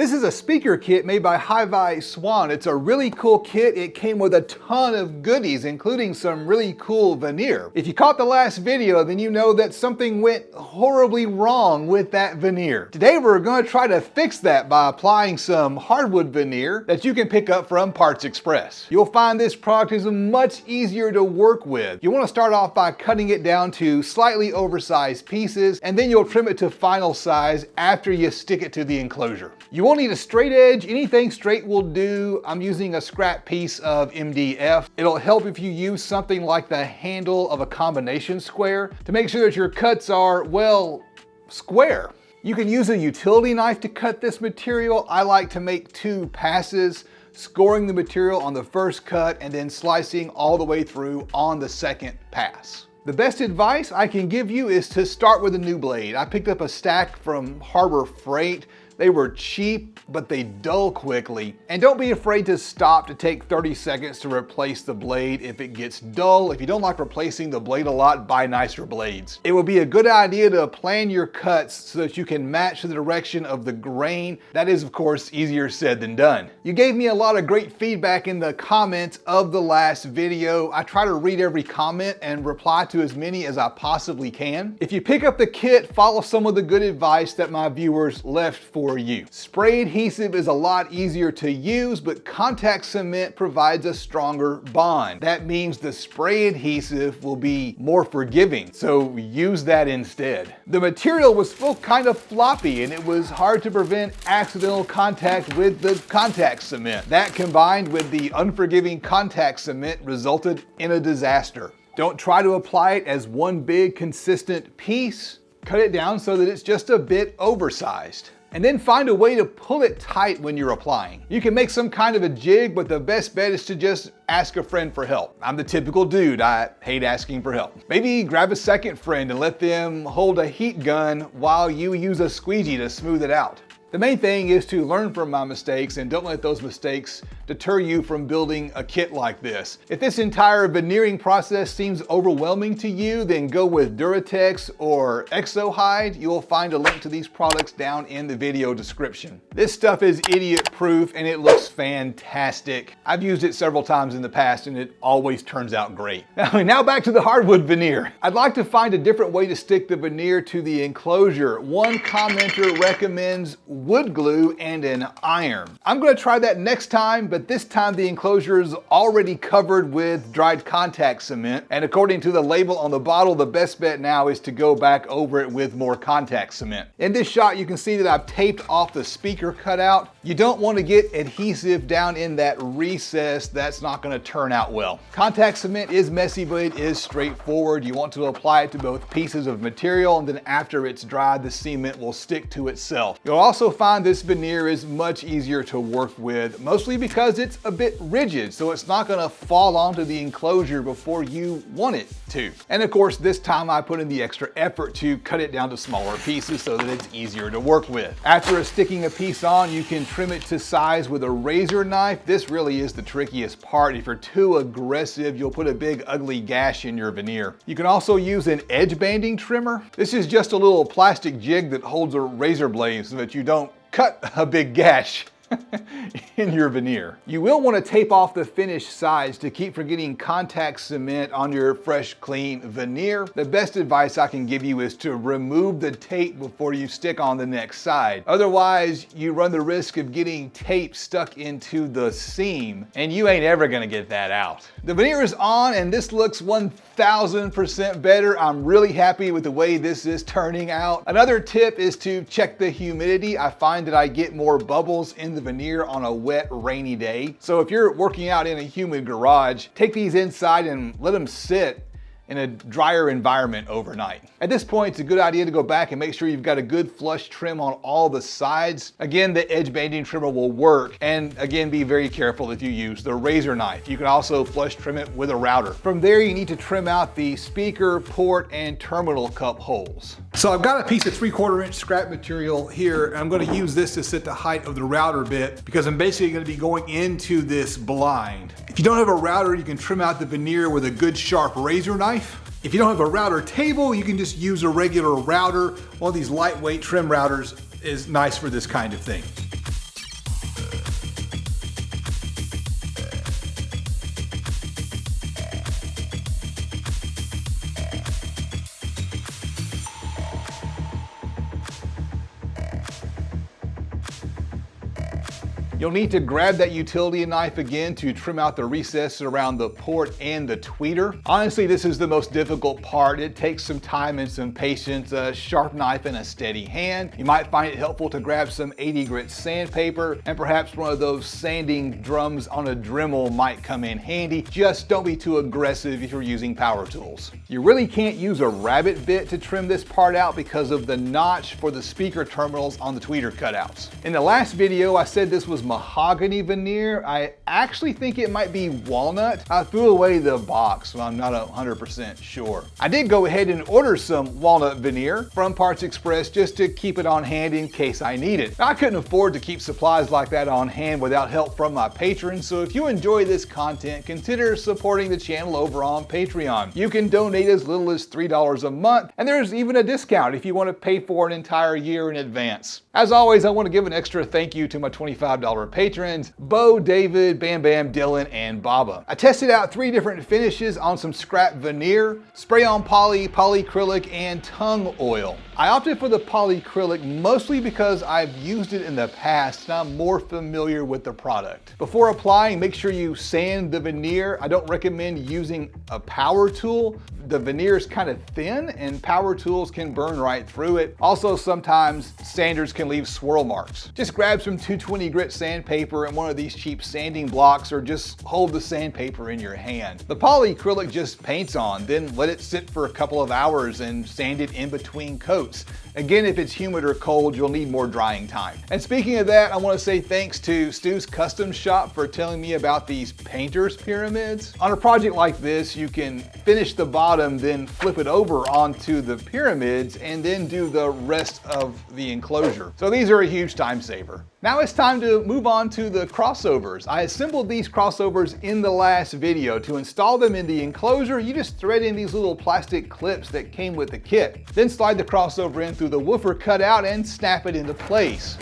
This is a speaker kit made by HiVi Swan. It's a really cool kit. It came with a ton of goodies, including some really cool veneer. If you caught the last video, then you know that something went horribly wrong with that veneer. Today we're going to try to fix that by applying some hardwood veneer that you can pick up from Parts Express. You'll find this product is much easier to work with. You want to start off by cutting it down to slightly oversized pieces, and then you'll trim it to final size after you stick it to the enclosure. You won't need a straight edge. Anything straight will do. I'm using a scrap piece of MDF. It'll help if you use something like the handle of a combination square to make sure that your cuts are, well, square. You can use a utility knife to cut this material. I like to make 2 passes, scoring the material on the first cut and then slicing all the way through on the second pass. The best advice I can give you is to start with a new blade. I picked up a stack from Harbor Freight. They were cheap, but they dull quickly. And don't be afraid to stop to take 30 seconds to replace the blade if it gets dull. If you don't like replacing the blade a lot, buy nicer blades. It will be a good idea to plan your cuts so that you can match the direction of the grain. That is, of course, easier said than done. You gave me a lot of great feedback in the comments of the last video. I try to read every comment and reply to as many as I possibly can. If you pick up the kit, follow some of the good advice that my viewers left for you. Spray adhesive is a lot easier to use, but contact cement provides a stronger bond. That means the spray adhesive will be more forgiving, so use that instead. The material was still kind of floppy and it was hard to prevent accidental contact with the contact cement. That combined with the unforgiving contact cement resulted in a disaster. Don't try to apply it as one big consistent piece. Cut it down so that it's just a bit oversized. And then find a way to pull it tight when you're applying. You can make some kind of a jig, but the best bet is to just ask a friend for help. I'm the typical dude, I hate asking for help. Maybe grab a second friend and let them hold a heat gun while you use a squeegee to smooth it out. The main thing is to learn from my mistakes and don't let those mistakes deter you from building a kit like this. If this entire veneering process seems overwhelming to you, then go with Duratex or Exo-Hide. You'll find a link to these products down in the video description. This stuff is idiot proof and it looks fantastic. I've used it several times in the past and it always turns out great. Now back to the hardwood veneer. I'd like to find a different way to stick the veneer to the enclosure. One commenter recommends wood glue and an iron. I'm going to try that next time, but this time the enclosure is already covered with dried contact cement, and according to the label on the bottle, the best bet now is to go back over it with more contact cement. In this shot you can see that I've taped off the speaker cutout. You don't want to get adhesive down in that recess. That's not going to turn out well. Contact cement is messy, but it is straightforward. You want to apply it to both pieces of material, and then after it's dried the cement will stick to itself. You'll also find this veneer is much easier to work with, mostly because it's a bit rigid, so it's not gonna fall onto the enclosure before you want it to. And of course, this time I put in the extra effort to cut it down to smaller pieces so that it's easier to work with. After sticking a piece on, you can trim it to size with a razor knife. This really is the trickiest part. If you're too aggressive, you'll put a big ugly gash in your veneer. You can also use an edge banding trimmer. This is just a little plastic jig that holds a razor blade so that you don't cut a big gash in your veneer. You will want to tape off the finished sides to keep from getting contact cement on your fresh, clean veneer. The best advice I can give you is to remove the tape before you stick on the next side. Otherwise, you run the risk of getting tape stuck into the seam, and you ain't ever gonna get that out. The veneer is on, and this looks 1000% better. I'm really happy with the way this is turning out. Another tip is to check the humidity. I find that I get more bubbles in the veneer on a wet, rainy day. So if you're working out in a humid garage, take these inside and let them sit in a drier environment overnight. At this point, it's a good idea to go back and make sure you've got a good flush trim on all the sides. Again, the edge banding trimmer will work, and again, be very careful if you use the razor knife. You can also flush trim it with a router. From there, you need to trim out the speaker, port, and terminal cup holes. So I've got a piece of 3/4 inch scrap material here, and I'm gonna use this to set the height of the router bit because I'm basically gonna be going into this blind. If you don't have a router, you can trim out the veneer with a good sharp razor knife. If you don't have a router table, you can just use a regular router. One of these lightweight trim routers is nice for this kind of thing. You'll need to grab that utility knife again to trim out the recesses around the port and the tweeter. Honestly, this is the most difficult part. It takes some time and some patience, a sharp knife and a steady hand. You might find it helpful to grab some 80 grit sandpaper, and perhaps one of those sanding drums on a Dremel might come in handy. Just don't be too aggressive if you're using power tools. You really can't use a rabbit bit to trim this part out because of the notch for the speaker terminals on the tweeter cutouts. In the last video, I said this was mahogany veneer. I actually think it might be walnut. I threw away the box, so I'm not 100% sure. I did go ahead and order some walnut veneer from Parts Express just to keep it on hand in case I need it. I couldn't afford to keep supplies like that on hand without help from my patrons, so if you enjoy this content, consider supporting the channel over on Patreon. You can donate as little as $3 a month, and there's even a discount if you want to pay for an entire year in advance. As always, I want to give an extra thank you to my $25 patrons, Bo, David, Bam Bam, Dylan, and Baba. I tested out 3 different finishes on some scrap veneer, spray on poly, polyacrylic, and tung oil. I opted for the polyacrylic mostly because I've used it in the past and I'm more familiar with the product. Before applying, make sure you sand the veneer. I don't recommend using a power tool. The veneer is kind of thin and power tools can burn right through it. Also, sometimes sanders can leave swirl marks. Just grab some 220 grit sandpaper and one of these cheap sanding blocks, or just hold the sandpaper in your hand. The polyacrylic just paints on, then let it sit for a couple of hours and sand it in between coats. Again, if it's humid or cold, you'll need more drying time. And speaking of that, I want to say thanks to Stu's Custom Shop for telling me about these painter's pyramids. On a project like this, you can finish the bottom, then flip it over onto the pyramids, and then do the rest of the enclosure. So these are a huge time saver. Now it's time to move on to the crossovers. I assembled these crossovers in the last video. To install them in the enclosure, you just thread in these little plastic clips that came with the kit. Then slide the crossover in through the woofer cutout and snap it into place.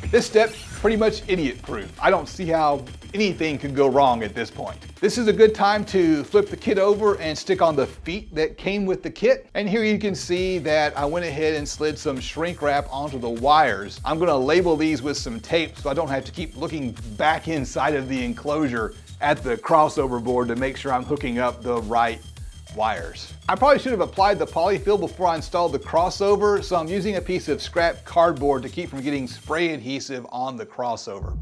This step's pretty much idiot-proof. I don't see how anything could go wrong at this point. This is a good time to flip the kit over and stick on the feet that came with the kit. And here you can see that I went ahead and slid some shrink wrap onto the wires. I'm gonna label these with some tape so I don't have to keep looking back inside of the enclosure at the crossover board to make sure I'm hooking up the right wires. I probably should have applied the polyfill before I installed the crossover, so I'm using a piece of scrap cardboard to keep from getting spray adhesive on the crossover.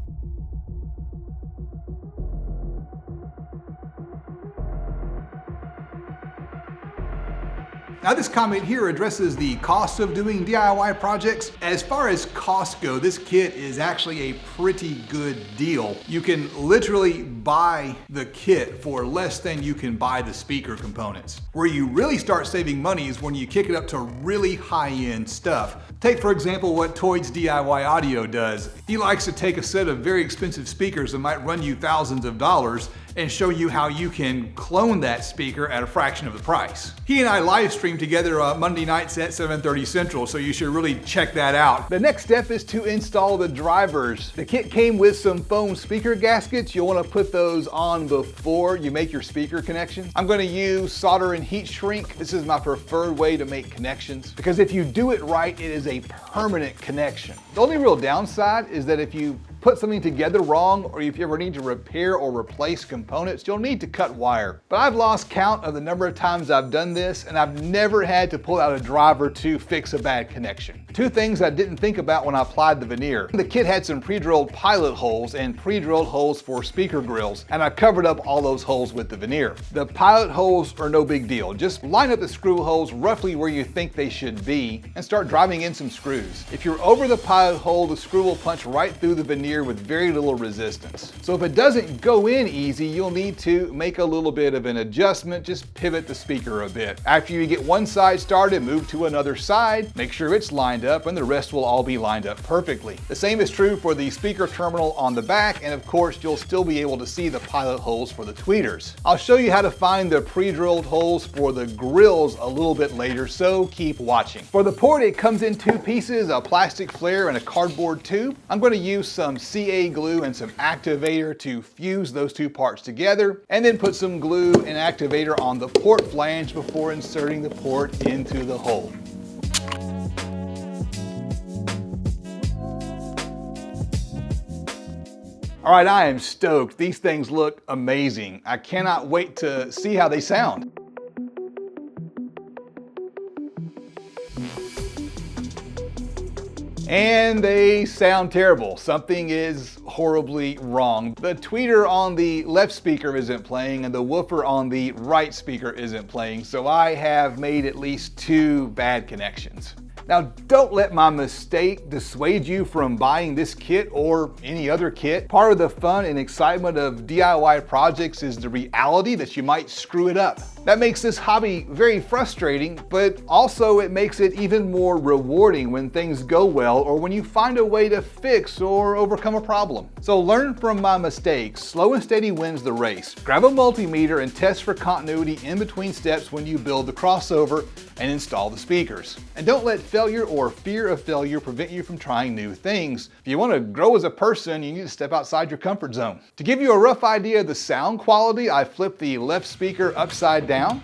Now this comment here addresses the cost of doing DIY projects. As far as costs go, this kit is actually a pretty good deal. You can literally buy the kit for less than you can buy the speaker components. Where you really start saving money is when you kick it up to really high-end stuff. Take for example what Toyd's DIY Audio does. He likes to take a set of very expensive speakers that might run you thousands of dollars and show you how you can clone that speaker at a fraction of the price. He and I live stream together Monday nights at 7:30 Central, so you should really check that out. The next step is to install the drivers. The kit came with some foam speaker gaskets. You'll want to put those on before you make your speaker connection. I'm going to use solder and heat shrink. This is my preferred way to make connections because if you do it right, it is a permanent connection. The only real downside is that if you put something together wrong, or if you ever need to repair or replace components, you'll need to cut wire. But I've lost count of the number of times I've done this, and I've never had to pull out a driver to fix a bad connection. 2 things I didn't think about when I applied the veneer. The kit had some pre-drilled pilot holes and pre-drilled holes for speaker grills, and I covered up all those holes with the veneer. The pilot holes are no big deal. Just line up the screw holes roughly where you think they should be and start driving in some screws. If you're over the pilot hole, the screw will punch right through the veneer with very little resistance. So if it doesn't go in easy, you'll need to make a little bit of an adjustment, just pivot the speaker a bit. After you get one side started, move to another side, make sure it's lined up, and the rest will all be lined up perfectly. The same is true for the speaker terminal on the back, and of course you'll still be able to see the pilot holes for the tweeters. I'll show you how to find the pre-drilled holes for the grills a little bit later, so keep watching. For the port, it comes in 2 pieces, a plastic flare and a cardboard tube. I'm going to use some some CA glue and some activator to fuse those two parts together, and then put some glue and activator on the port flange before inserting the port into the hole. All right, I am stoked. These things look amazing. I cannot wait to see how they sound. And they sound terrible. Something is horribly wrong. The tweeter on the left speaker isn't playing and the woofer on the right speaker isn't playing, so I have made at least 2 bad connections. Now, don't let my mistake dissuade you from buying this kit or any other kit. Part of the fun and excitement of DIY projects is the reality that you might screw it up. That makes this hobby very frustrating, but also it makes it even more rewarding when things go well or when you find a way to fix or overcome a problem. So learn from my mistakes. Slow and steady wins the race. Grab a multimeter and test for continuity in between steps when you build the crossover and install the speakers. And don't let failure or fear of failure prevent you from trying new things. If you want to grow as a person, you need to step outside your comfort zone. To give you a rough idea of the sound quality, I flipped the left speaker upside down.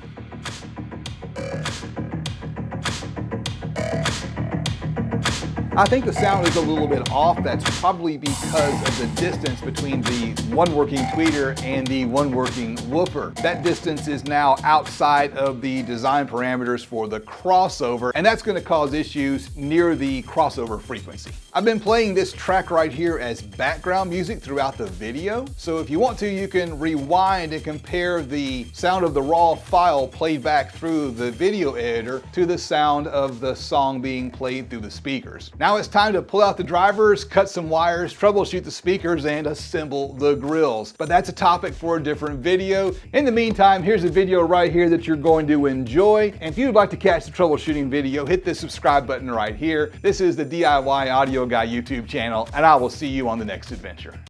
I think the sound is a little bit off. That's probably because of the distance between the one working tweeter and the one working woofer. That distance is now outside of the design parameters for the crossover, and that's going to cause issues near the crossover frequency. I've been playing this track right here as background music throughout the video, so if you want to, you can rewind and compare the sound of the raw file played back through the video editor to the sound of the song being played through the speakers. Now it's time to pull out the drivers, cut some wires, troubleshoot the speakers, and assemble the grills. But that's a topic for a different video. In the meantime, here's a video right here that you're going to enjoy. And if you would like to catch the troubleshooting video, hit the subscribe button right here. This is the DIY Audio Guy YouTube channel, and I will see you on the next adventure.